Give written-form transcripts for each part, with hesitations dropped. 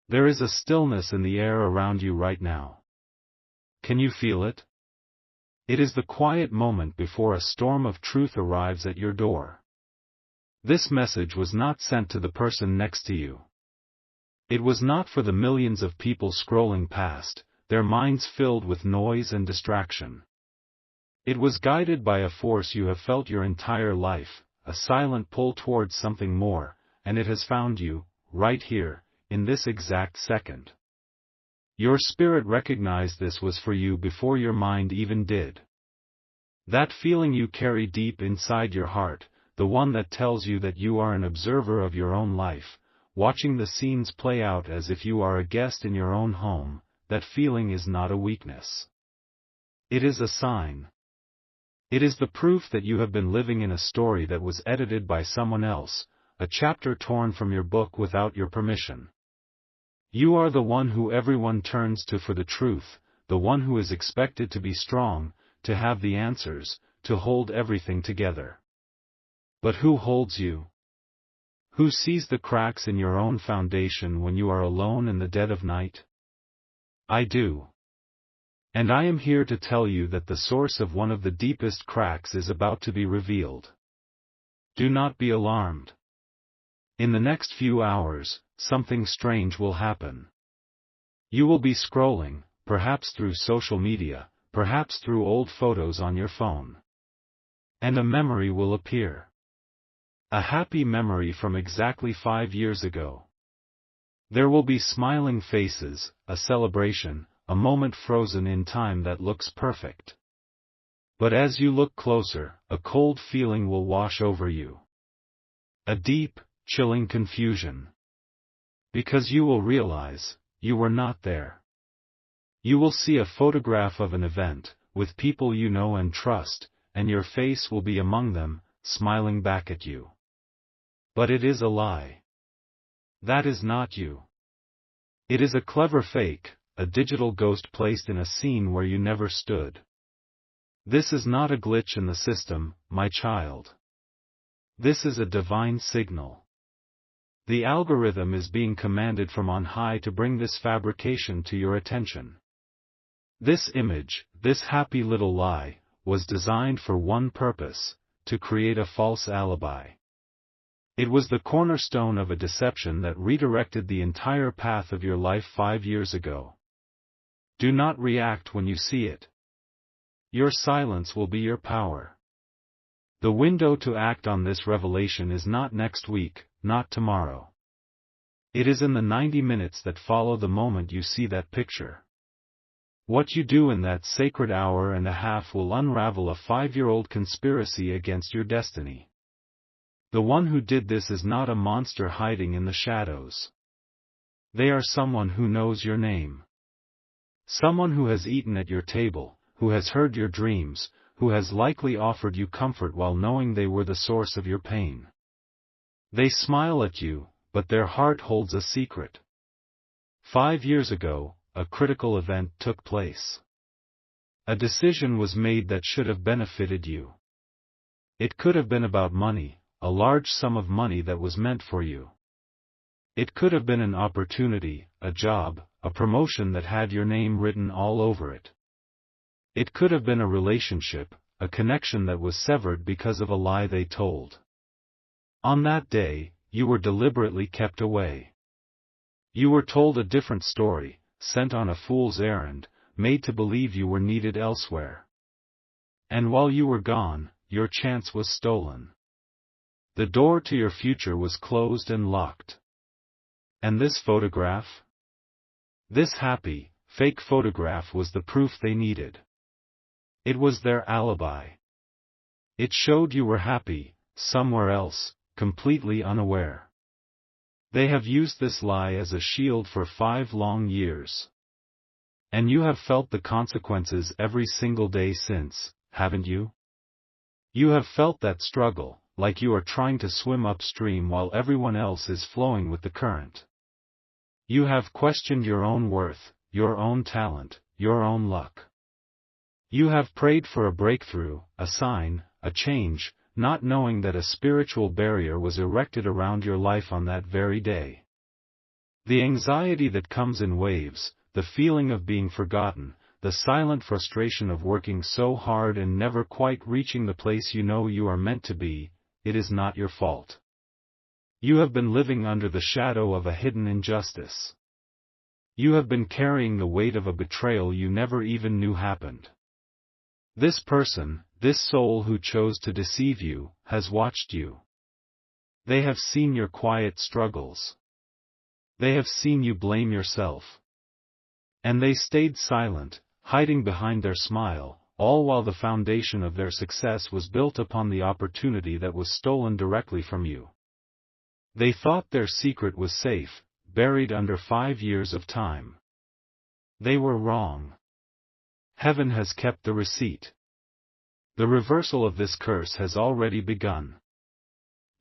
There is a stillness in the air around you right now. Can you feel it? It is the quiet moment before a storm of truth arrives at your door. This message was not sent to the person next to you. It was not for the millions of people scrolling past, their minds filled with noise and distraction. It was guided by a force you have felt your entire life, a silent pull towards something more, and it has found you, right here, in this exact second. Your spirit recognized this was for you before your mind even did. That feeling you carry deep inside your heart, the one that tells you that you are an observer of your own life, watching the scenes play out as if you are a guest in your own home, that feeling is not a weakness. It is a sign. It is the proof that you have been living in a story that was edited by someone else, a chapter torn from your book without your permission. You are the one who everyone turns to for the truth, the one who is expected to be strong, to have the answers, to hold everything together. But who holds you? Who sees the cracks in your own foundation when you are alone in the dead of night? I do. And I am here to tell you that the source of one of the deepest cracks is about to be revealed. Do not be alarmed. In the next few hours, something strange will happen. You will be scrolling, perhaps through social media, perhaps through old photos on your phone. And a memory will appear. A happy memory from exactly 5 years ago. There will be smiling faces, a celebration, a moment frozen in time that looks perfect. But as you look closer, a cold feeling will wash over you. A deep, chilling confusion. Because you will realize, you were not there. You will see a photograph of an event, with people you know and trust, and your face will be among them, smiling back at you. But it is a lie. That is not you. It is a clever fake, a digital ghost placed in a scene where you never stood. This is not a glitch in the system, my child. This is a divine signal. The algorithm is being commanded from on high to bring this fabrication to your attention. This image, this happy little lie, was designed for one purpose, to create a false alibi. It was the cornerstone of a deception that redirected the entire path of your life 5 years ago. Do not react when you see it. Your silence will be your power. The window to act on this revelation is not next week, not tomorrow. It is in the 90 minutes that follow the moment you see that picture. What you do in that sacred hour and a half will unravel a 5-year-old conspiracy against your destiny. The one who did this is not a monster hiding in the shadows. They are someone who knows your name. Someone who has eaten at your table, who has heard your dreams, who has likely offered you comfort while knowing they were the source of your pain. They smile at you, but their heart holds a secret. 5 years ago, a critical event took place. A decision was made that should have benefited you. It could have been about money, a large sum of money that was meant for you. It could have been an opportunity, a job, a promotion that had your name written all over it. It could have been a relationship, a connection that was severed because of a lie they told. On that day, you were deliberately kept away. You were told a different story, sent on a fool's errand, made to believe you were needed elsewhere. And while you were gone, your chance was stolen. The door to your future was closed and locked. And this photograph? This happy, fake photograph was the proof they needed. It was their alibi. It showed you were happy, somewhere else, completely unaware. They have used this lie as a shield for 5 long years. And you have felt the consequences every single day since, haven't you? You have felt that struggle, like you are trying to swim upstream while everyone else is flowing with the current. You have questioned your own worth, your own talent, your own luck. You have prayed for a breakthrough, a sign, a change, not knowing that a spiritual barrier was erected around your life on that very day. The anxiety that comes in waves, the feeling of being forgotten, the silent frustration of working so hard and never quite reaching the place you know you are meant to be, it is not your fault. You have been living under the shadow of a hidden injustice. You have been carrying the weight of a betrayal you never even knew happened. This person, this soul who chose to deceive you, has watched you. They have seen your quiet struggles. They have seen you blame yourself. And they stayed silent, hiding behind their smile, all while the foundation of their success was built upon the opportunity that was stolen directly from you. They thought their secret was safe, buried under 5 years of time. They were wrong. Heaven has kept the receipt. The reversal of this curse has already begun.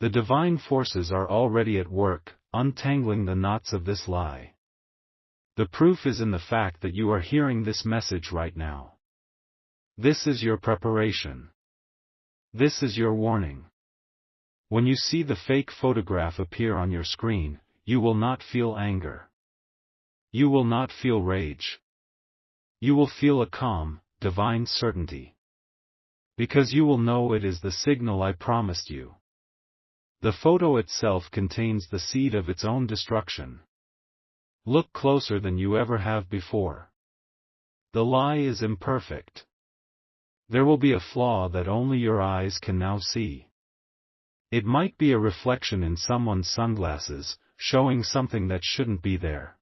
The divine forces are already at work, untangling the knots of this lie. The proof is in the fact that you are hearing this message right now. This is your preparation. This is your warning. When you see the fake photograph appear on your screen, you will not feel anger. You will not feel rage. You will feel a calm, divine certainty. Because you will know it is the signal I promised you. The photo itself contains the seed of its own destruction. Look closer than you ever have before. The lie is imperfect. There will be a flaw that only your eyes can now see. It might be a reflection in someone's sunglasses, showing something that shouldn't be there.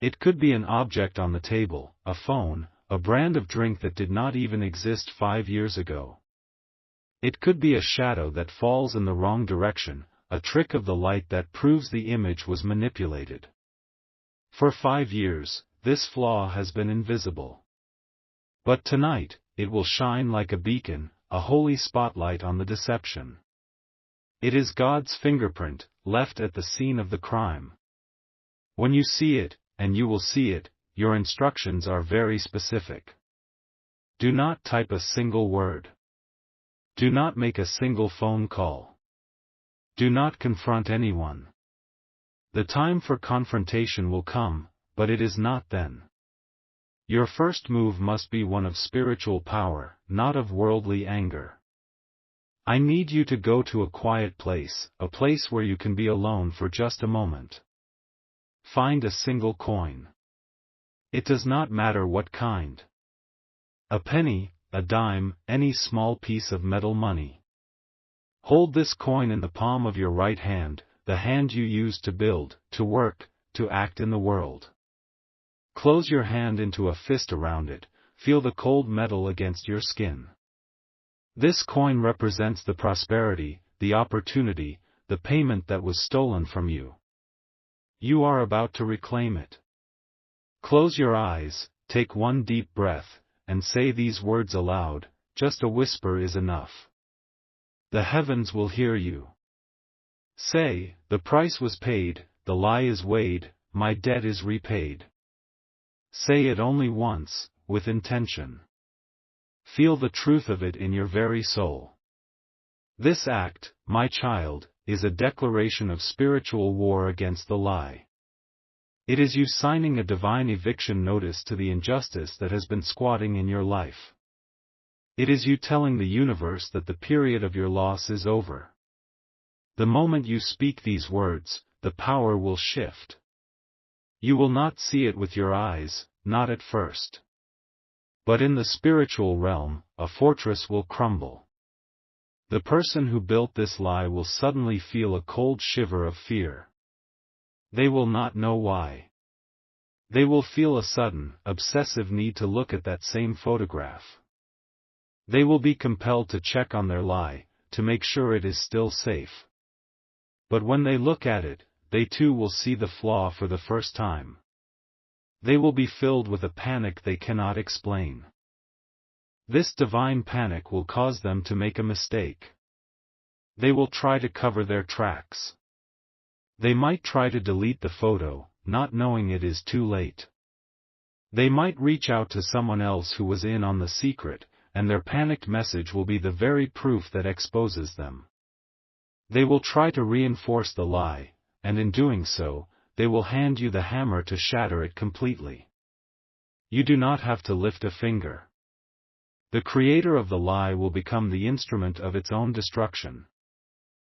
It could be an object on the table, a phone, a brand of drink that did not even exist 5 years ago. It could be a shadow that falls in the wrong direction, a trick of the light that proves the image was manipulated. For 5 years, this flaw has been invisible. But tonight, it will shine like a beacon, a holy spotlight on the deception. It is God's fingerprint, left at the scene of the crime. When you see it, and you will see it, your instructions are very specific. Do not type a single word. Do not make a single phone call. Do not confront anyone. The time for confrontation will come, but it is not then. Your first move must be one of spiritual power, not of worldly anger. I need you to go to a quiet place, a place where you can be alone for just a moment. Find a single coin. It does not matter what kind. A penny, a dime, any small piece of metal money. Hold this coin in the palm of your right hand, the hand you use to build, to work, to act in the world. Close your hand into a fist around it, feel the cold metal against your skin. This coin represents the prosperity, the opportunity, the payment that was stolen from you. You are about to reclaim it. Close your eyes, take one deep breath, and say these words aloud, just a whisper is enough. The heavens will hear you. Say, the price was paid, the lie is weighed, my debt is repaid. Say it only once, with intention. Feel the truth of it in your very soul. This act, my child, is a declaration of spiritual war against the lie. It is you signing a divine eviction notice to the injustice that has been squatting in your life. It is you telling the universe that the period of your loss is over. The moment you speak these words, the power will shift. You will not see it with your eyes, not at first. But in the spiritual realm, a fortress will crumble. The person who built this lie will suddenly feel a cold shiver of fear. They will not know why. They will feel a sudden, obsessive need to look at that same photograph. They will be compelled to check on their lie, to make sure it is still safe. But when they look at it, they too will see the flaw for the first time. They will be filled with a panic they cannot explain. This divine panic will cause them to make a mistake. They will try to cover their tracks. They might try to delete the photo, not knowing it is too late. They might reach out to someone else who was in on the secret, and their panicked message will be the very proof that exposes them. They will try to reinforce the lie, and in doing so, they will hand you the hammer to shatter it completely. You do not have to lift a finger. The creator of the lie will become the instrument of its own destruction.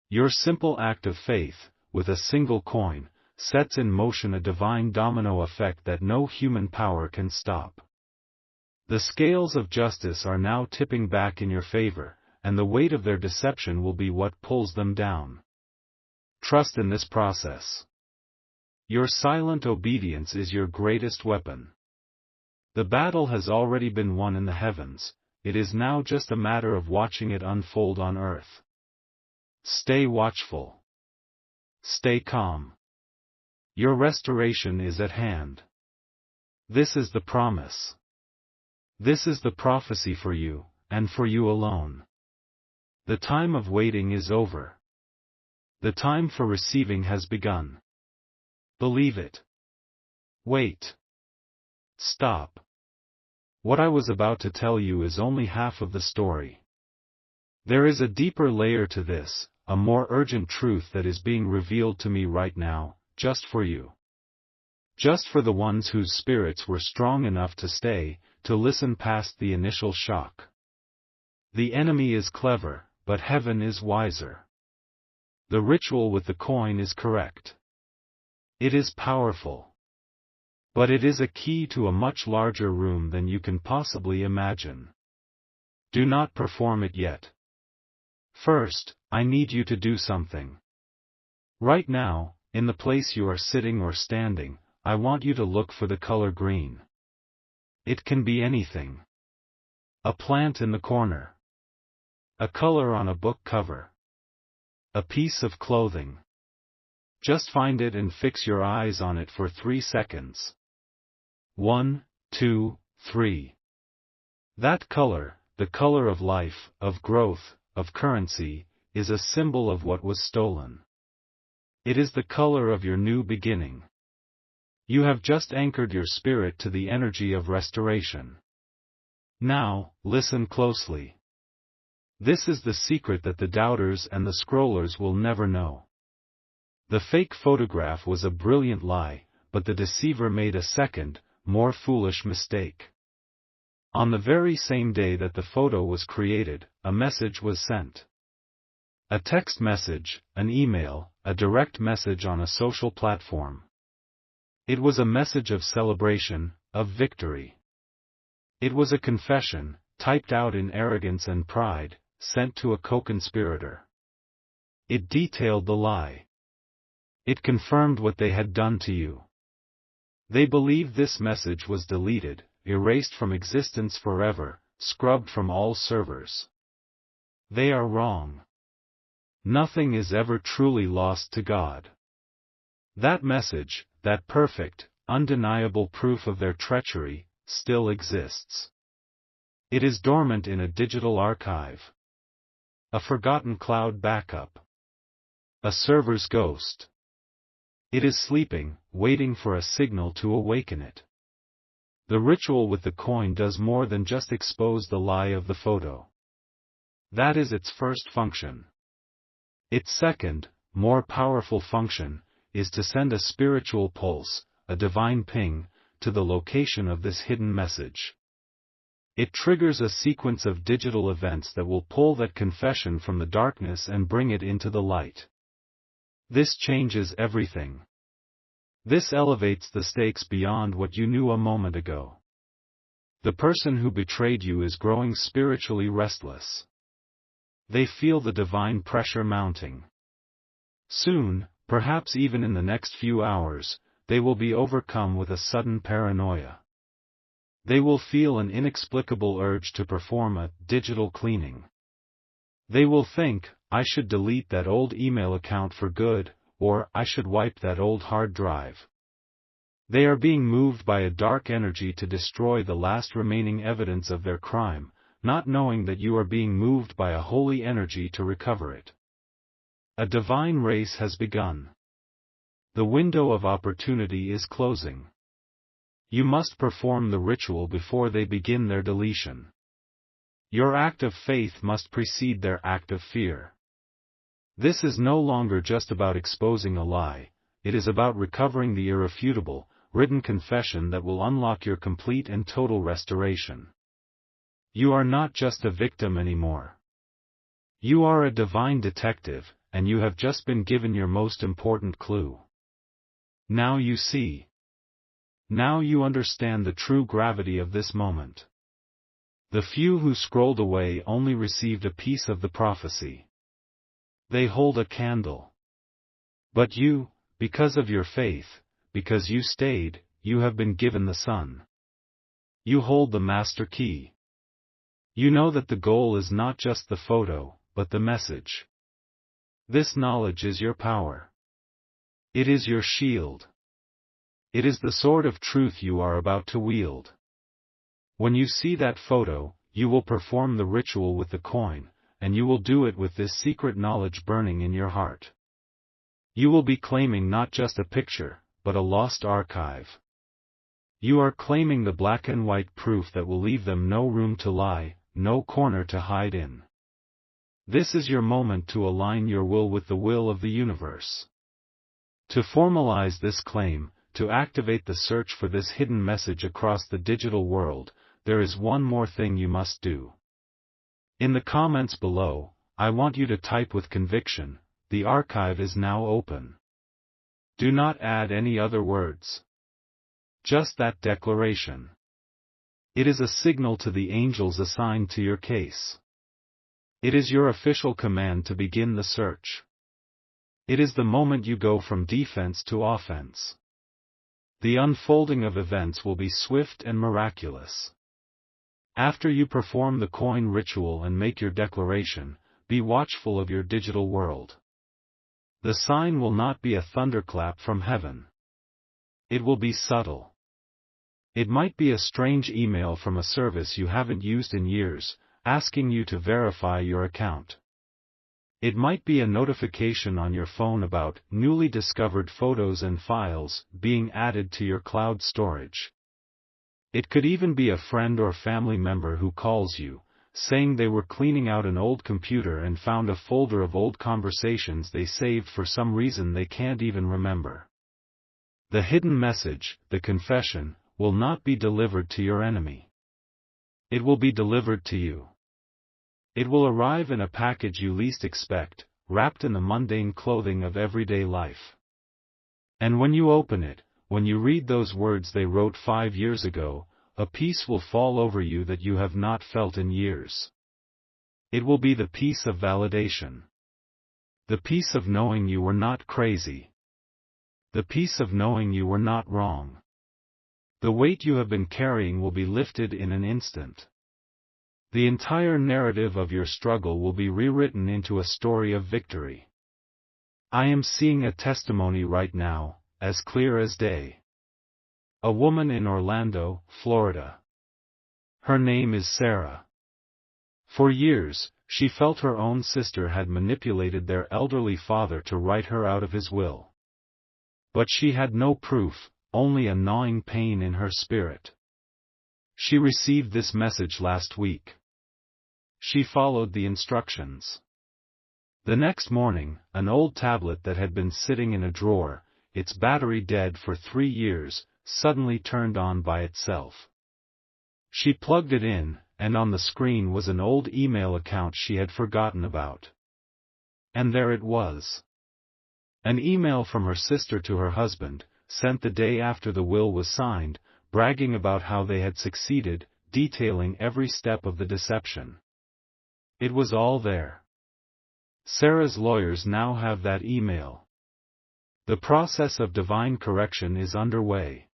Your simple act of faith, with a single coin, sets in motion a divine domino effect that no human power can stop. The scales of justice are now tipping back in your favor, and the weight of their deception will be what pulls them down. Trust in this process. Your silent obedience is your greatest weapon. The battle has already been won in the heavens, it is now just a matter of watching it unfold on earth. Stay watchful. Stay calm. Your restoration is at hand. This is the promise. This is the prophecy for you, and for you alone. The time of waiting is over. The time for receiving has begun. Believe it. Wait. Stop. What I was about to tell you is only half of the story. There is a deeper layer to this, a more urgent truth that is being revealed to me right now, just for you. Just for the ones whose spirits were strong enough to stay, to listen past the initial shock. The enemy is clever, but heaven is wiser. The ritual with the coin is correct. It is powerful. But it is a key to a much larger room than you can possibly imagine. Do not perform it yet. First, I need you to do something. Right now, in the place you are sitting or standing, I want you to look for the color green. It can be anything. A plant in the corner. A color on a book cover. A piece of clothing. Just find it and fix your eyes on it for 3 seconds. 1, 2, 3. That color, the color of life, of growth, of currency, is a symbol of what was stolen. It is the color of your new beginning. You have just anchored your spirit to the energy of restoration. Now, listen closely. This is the secret that the doubters and the scrollers will never know. The fake photograph was a brilliant lie, but the deceiver made a second, more foolish mistake. On the very same day that the photo was created, a message was sent. A text message, an email, a direct message on a social platform. It was a message of celebration, of victory. It was a confession, typed out in arrogance and pride, sent to a co-conspirator. It detailed the lie. It confirmed what they had done to you. They believed this message was deleted, erased from existence forever, scrubbed from all servers. They are wrong. Nothing is ever truly lost to God. That message, that perfect, undeniable proof of their treachery, still exists. It is dormant in a digital archive. A forgotten cloud backup. A server's ghost. It is sleeping, waiting for a signal to awaken it. The ritual with the coin does more than just expose the lie of the photo. That is its first function. Its second, more powerful function, is to send a spiritual pulse, a divine ping, to the location of this hidden message. It triggers a sequence of digital events that will pull that confession from the darkness and bring it into the light. This changes everything. This elevates the stakes beyond what you knew a moment ago. The person who betrayed you is growing spiritually restless. They feel the divine pressure mounting. Soon, perhaps even in the next few hours, they will be overcome with a sudden paranoia. They will feel an inexplicable urge to perform a digital cleaning. They will think, I should delete that old email account for good, or I should wipe that old hard drive. They are being moved by a dark energy to destroy the last remaining evidence of their crime, not knowing that you are being moved by a holy energy to recover it. A divine race has begun. The window of opportunity is closing. You must perform the ritual before they begin their deletion. Your act of faith must precede their act of fear. This is no longer just about exposing a lie, it is about recovering the irrefutable, written confession that will unlock your complete and total restoration. You are not just a victim anymore. You are a divine detective, and you have just been given your most important clue. Now you see. Now you understand the true gravity of this moment. The few who scrolled away only received a piece of the prophecy. They hold a candle. But you, because of your faith, because you stayed, you have been given the sun. You hold the master key. You know that the goal is not just the photo, but the message. This knowledge is your power. It is your shield. It is the sword of truth you are about to wield. When you see that photo, you will perform the ritual with the coin, and you will do it with this secret knowledge burning in your heart. You will be claiming not just a picture, but a lost archive. You are claiming the black and white proof that will leave them no room to lie, no corner to hide in. This is your moment to align your will with the will of the universe. To formalize this claim, to activate the search for this hidden message across the digital world, there is one more thing you must do. In the comments below, I want you to type with conviction, "The archive is now open." Do not add any other words. Just that declaration. It is a signal to the angels assigned to your case. It is your official command to begin the search. It is the moment you go from defense to offense. The unfolding of events will be swift and miraculous. After you perform the coin ritual and make your declaration, be watchful of your digital world. The sign will not be a thunderclap from heaven. It will be subtle. It might be a strange email from a service you haven't used in years, asking you to verify your account. It might be a notification on your phone about newly discovered photos and files being added to your cloud storage. It could even be a friend or family member who calls you, saying they were cleaning out an old computer and found a folder of old conversations they saved for some reason they can't even remember. The hidden message, the confession, will not be delivered to your enemy. It will be delivered to you. It will arrive in a package you least expect, wrapped in the mundane clothing of everyday life. And when you open it, when you read those words they wrote 5 years ago, a peace will fall over you that you have not felt in years. It will be the peace of validation. The peace of knowing you were not crazy. The peace of knowing you were not wrong. The weight you have been carrying will be lifted in an instant. The entire narrative of your struggle will be rewritten into a story of victory. I am seeing a testimony right now, as clear as day. A woman in Orlando, Florida. Her name is Sarah. For years, she felt her own sister had manipulated their elderly father to write her out of his will. But she had no proof, only a gnawing pain in her spirit. She received this message last week. She followed the instructions. The next morning, an old tablet that had been sitting in a drawer, its battery dead for 3 years, suddenly turned on by itself. She plugged it in, and on the screen was an old email account she had forgotten about. And there it was. An email from her sister to her husband, sent the day after the will was signed, bragging about how they had succeeded, detailing every step of the deception. It was all there. Sarah's lawyers now have that email. The process of divine correction is underway.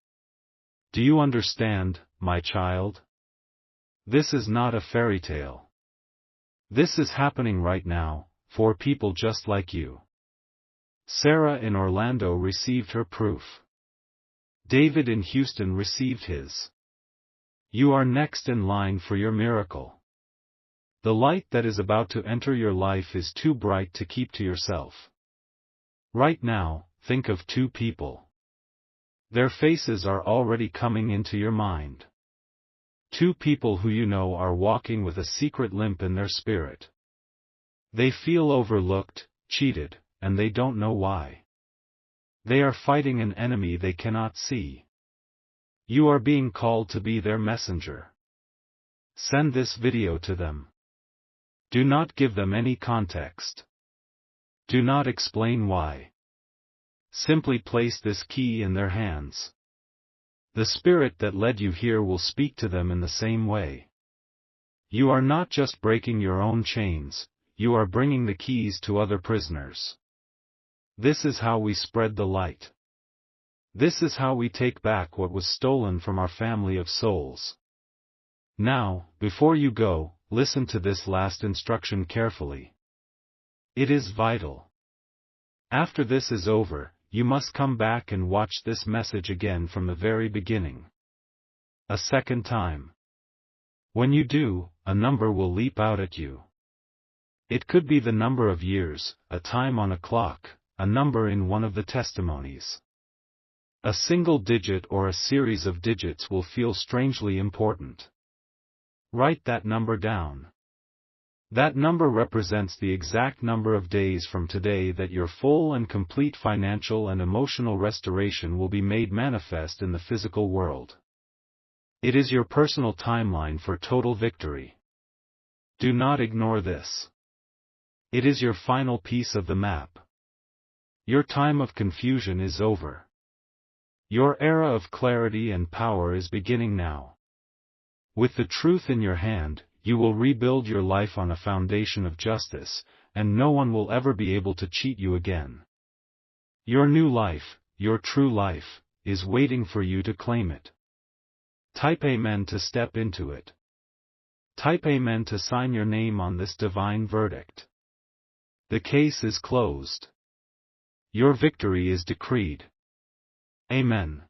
Do you understand, my child? This is not a fairy tale. This is happening right now, for people just like you. Sarah in Orlando received her proof. David in Houston received his. You are next in line for your miracle. The light that is about to enter your life is too bright to keep to yourself. Right now, think of 2 people. Their faces are already coming into your mind. 2 people who you know are walking with a secret limp in their spirit. They feel overlooked, cheated, and they don't know why. They are fighting an enemy they cannot see. You are being called to be their messenger. Send this video to them. Do not give them any context. Do not explain why. Simply place this key in their hands. The spirit that led you here will speak to them in the same way. You are not just breaking your own chains, you are bringing the keys to other prisoners. This is how we spread the light. This is how we take back what was stolen from our family of souls. Now, before you go, listen to this last instruction carefully. It is vital. After this is over, you must come back and watch this message again from the very beginning. A second time. When you do, a number will leap out at you. It could be the number of years, a time on a clock, a number in one of the testimonies. A single digit or a series of digits will feel strangely important. Write that number down. That number represents the exact number of days from today that your full and complete financial and emotional restoration will be made manifest in the physical world. It is your personal timeline for total victory. Do not ignore this. It is your final piece of the map. Your time of confusion is over. Your era of clarity and power is beginning now. With the truth in your hand, you will rebuild your life on a foundation of justice, and no one will ever be able to cheat you again. Your new life, your true life, is waiting for you to claim it. Type Amen to step into it. Type Amen to sign your name on this divine verdict. The case is closed. Your victory is decreed. Amen.